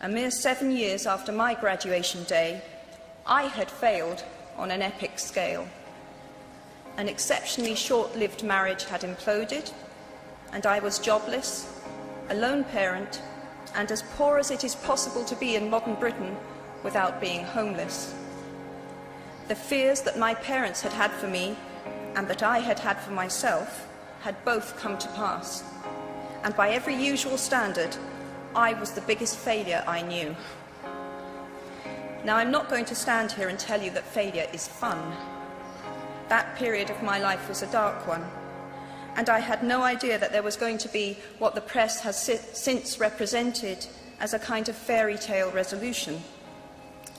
a mere 7 years after my graduation day, I had failed on an epic scale. An exceptionally short-lived marriage had imploded, and I was jobless, a lone parent, and as poor as it is possible to be in modern Britain without being homeless. The fears that my parents had had for me and that I had had for myself had both come to pass, and by every usual standard, I was the biggest failure I knew. Now, I'm not going to stand here and tell you that failure is fun. That period of my life was a dark one, and I had no idea that there was going to be what the press has since represented as a kind of fairy tale resolution.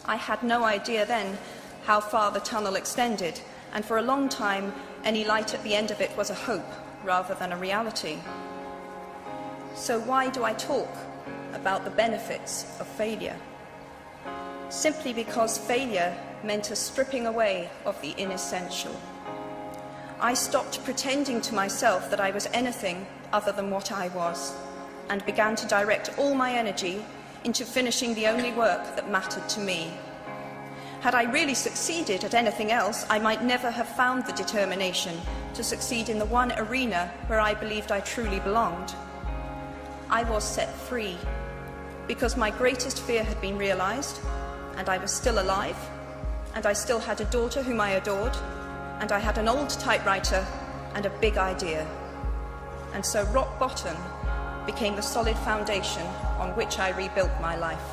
I had no idea then how far the tunnel extended, and for a long time, any light at the end of it was a hope rather than a reality. So why do I talk about the benefits of failure? Simply because failure meant a stripping away of the inessential. I stopped pretending to myself that I was anything other than what I was, and began to direct all my energy into finishing the only work that mattered to me. Had I really succeeded at anything else, I might never have found the determination to succeed in the one arena where I believed I truly belonged. I was set free because my greatest fear had been realized, and I was still alive, and I still had a daughter whom I adored, and I had an old typewriter and a big idea. And so rock bottom became the solid foundation on which I rebuilt my life.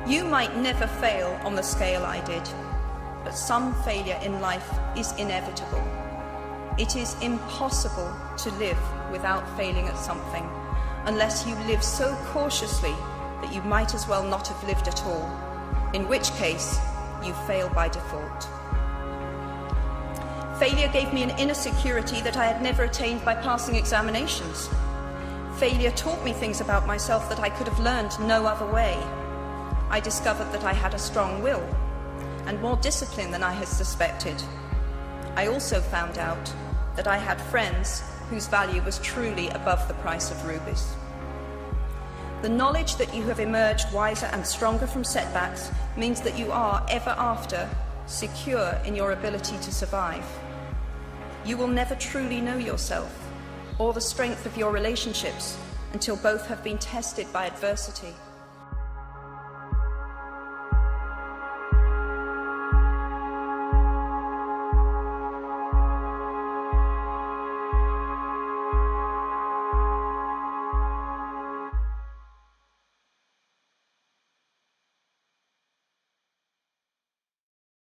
You might never fail on the scale I did, but some failure in life is inevitable. It is impossible to live without failing at something, unless you live so cautiously that you might as well not have lived at all, in which case you fail by default. Failure gave me an inner security that I had never attained by passing examinations. Failure taught me things about myself that I could have learned no other way. I discovered that I had a strong will, and more discipline than I had suspected. I also found out that I had friends whose value was truly above the price of rubies. The knowledge that you have emerged wiser and stronger from setbacks means that you are, ever after, secure in your ability to survive. You will never truly know yourself or the strength of your relationships until both have been tested by adversity.